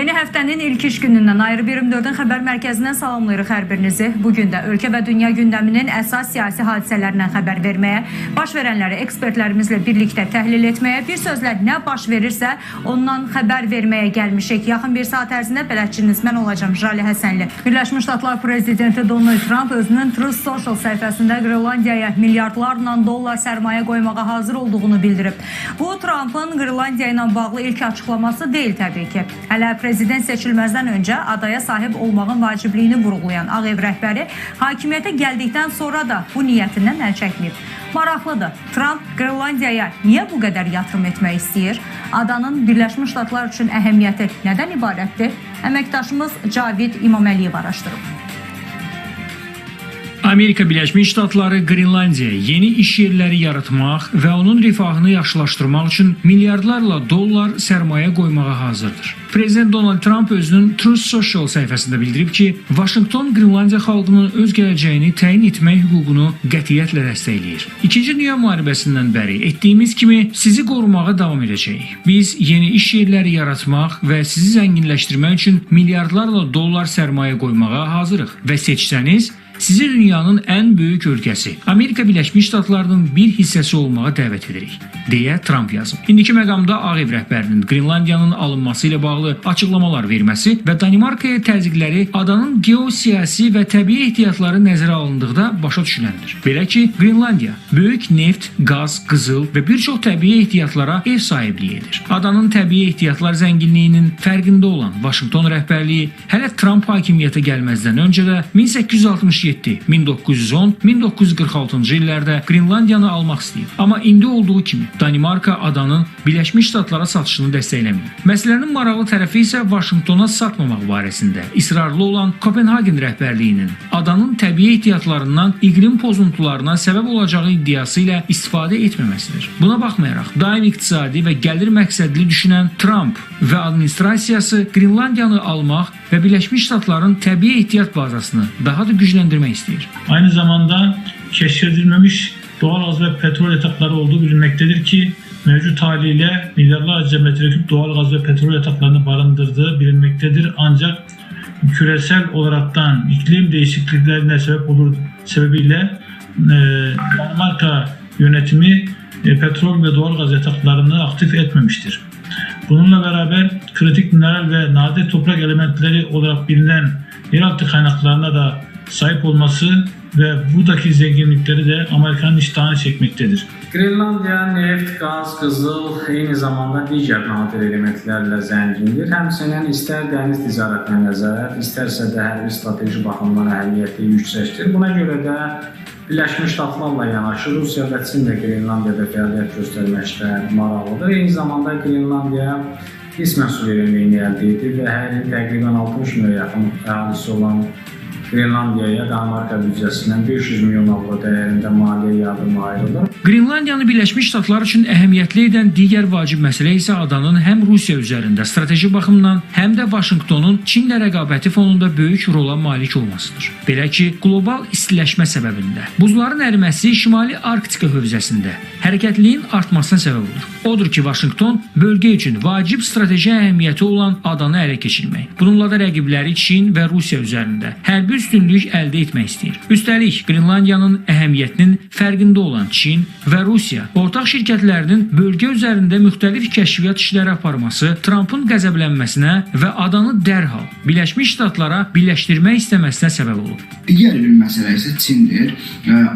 Yeni həftənin ilk iş günündən Ayrı 24-ün xəbər mərkəzindən salamlayırıq hər birinizi. Bugün də ölkə və dünya gündəminin əsas siyasi hadisələrindən xəbər verməyə, baş verənləri ekspertlərimizlə birlikdə təhlil etməyə, bir sözlə nə baş verirsə ondan xəbər verməyə gəlmişik. Yaxın bir saat ərzində bələdçiniz mən olacağım Jale Həsənli. Birləşmiş Ştatlar Prezidenti Donald Trump özünün Truth Social səhifəsində Qırlandiyaya milyardlarla dollar sərmayə qoymağa hazır olduğunu bildirib. Bu Trump'ın Qırlandiya ilə bağlı ilk açıqlaması deyil təbii ki. Hələ prezident seçilməzdən öncə adaya sahib olmağın vacibliyini vurğulayan Ağ Ev rəhbəri hakimiyyətə gəldikdən sonra da bu niyyətindən əl çəkməyib. Maraqlıdır. Trump Qırlandiyaya niyə bu qədər yatırım etmək istəyir? Adanın Birləşmiş Ştatlar üçün əhəmiyyəti nədən ibarətdir? Əməkdaşımız Cavid İmaməliyev araşdırıb. Amerika Birləşmiş Ştatları Qrinlandiyaya yeni iş yerləri yaratmaq və onun rifahını yaxşılaşdırmaq üçün milyardlarla dollar sərmayə qoymağa hazırdır. Prezident Donald Trump özünün Truth Social səhifəsində bildirib ki, Vaşinqton Qrinlandiya xalqının öz gələcəyini təyin etmək hüququnu qətiyyətlə dəstəkləyir. İkinci Dünya müharibəsindən bəri etdiyimiz kimi sizi qorumağa davam edəcəyik. Biz yeni iş yerləri yaratmaq və sizi zənginləşdirmək üçün milyardlarla dollar sərmayə qoymağa hazırıq və seçsəniz, sizi dünyanın ən böyük ölkəsi, Amerika Birləşmiş Ştatlarının bir hissəsi olmağa dəvət edirik, deyə Trump yazıb. İndiki məqamda Ağ Ev rəhbərinin Qrinlandiyanın alınması ilə bağlı açıqlamalar verməsi və Danimarkaya təzyiqləri adanın geosiyasi və təbii ehtiyatları nəzərə alındıqda başa düşüləndir. Belə ki, Qrinlandiya böyük neft, qaz, qızıl və bir çox təbii ehtiyatlara ev sahibliyi edir. Adanın təbii ehtiyatlar zənginliyinin fərqində olan Vaşinqton rəhbərliyi hələ Trump hakimiyyətə gəlməzdən öncə də 1867 1910, 1946-cı illərdə Qrinlandiyanı almaq istəyib. Amma indi olduğu kimi Danimarka adanın Birləşmiş Ştatlara satışını dəstəkləmir. Məsələnin maraqlı tərəfi isə Vaşinqtona satmamaq barəsində israrlı olan Kopenhagen rəhbərliyinin adanın təbii ehtiyatlarından iqlim pozuntularına səbəb olacağı iddiası ilə istifadə etməməsidir. Buna baxmayaraq, daim iqtisadi və gəlir məqsədli düşünən Trump və administrasiyası Qrinlandiyanı almaq və Birləşmiş Ştatların təbii ehtiyat bazasını daha da gücləndirmək istəyir. Aynı zamanda keşfedilmemiş doğal gaz ve petrol yatakları olduğu bilinmektedir ki mevcut haliyle milyarlarca metreküp doğal gaz ve petrol yataklarını barındırdığı bilinmektedir. Ancak küresel olaraktan iklim değişikliklerine sebep olur sebebiyle Danimarka yönetimi petrol ve doğal gaz yataklarını aktif etmemiştir. Bununla beraber kritik mineral ve nadir toprak elementleri olarak bilinen yeraltı kaynaklarına da sahip olması ve buradaki zenginlikleri de Amerika'nın iştahını çekmektedir. Qrinlandiya neft, qaz, qızıl, eyni zamanda digər nadir elementlərlə zəngindir. Həmçinin istər dəniz ticarətinə nəzarət, istərsə də hərbi strateji baxımdan əhəmiyyəti yüksəkdir. Buna görə də Birləşmiş Ştatlarla yanaşı Rusiya və Çin də Qrinlandiyada fəaliyyət göstərməkdə maraqlıdır. Eyni zamanda Qrinlandiya qismən suverenliyini əldə edir və hər il təqribən 60 milyon yaxın əhalisi olan Qrinlandiyaya Danimarka büdcəsindən 500 milyon avro dəyərində maliyyə yardımı ayrılır. Qrinlandiyanı Birləşmiş Ştatlar üçün əhəmiyyətli edən digər vacib məsələ isə adanın həm Rusiya üzərində strateji baxımdan, həm də Vaşinqtonun Çinlə rəqabəti fonunda böyük rola malik olmasıdır. Belə ki, qlobal istiləşmə səbəbində buzların əriməsi Şimali Arktika hövzəsində hərəkətliyin artmasına səbəb olur. Odur ki, Vaşinqton bölgə üçün vacib strateji əhəmiyyəti olan adanı ələ keçirmək, bununla da rəqibləri Çin və Rusiya üzərində hərbi üstünlük əldə etmək istəyir. Üstəlik, Qrinlandiyanın əhəmiyyətinin fərqində olan Çin və Rusiya ortaq şirkətlərinin bölgə üzərində müxtəlif kəşfiyyat işləri aparması Trumpın qəzəblənməsinə və adanı dərhal Birləşmiş Ştatlara birləşdirmək istəməsinə səbəb olub. Digər bir məsələ isə Çindir.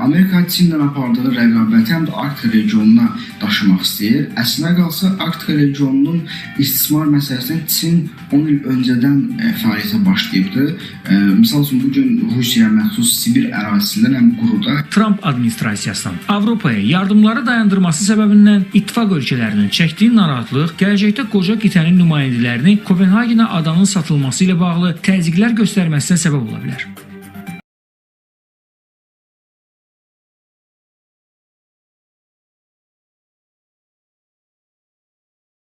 Amerika Çinlə apardığı rəqabəti həm də Arktika regionuna daşımaq istəyir. Əslinə qalsa Arktika regionunun istismar məsələsində Çin 10 il öncədən fəaliyyətə başlayıbdı. Misal üçün bugün Rusiyaya məxsus Sibir ərazisindən həm quruda. Trump administrasiyasının Avropaya yardımları dayandırması səbəbindən ittifaq ölkələrinin çəkdiyi narahatlıq gələcəkdə qoca qitənin nümayəndələrini Kopenhagenə adanın satılması ilə bağlı təzyiqlər göstərməsinə səbəb ola bilər.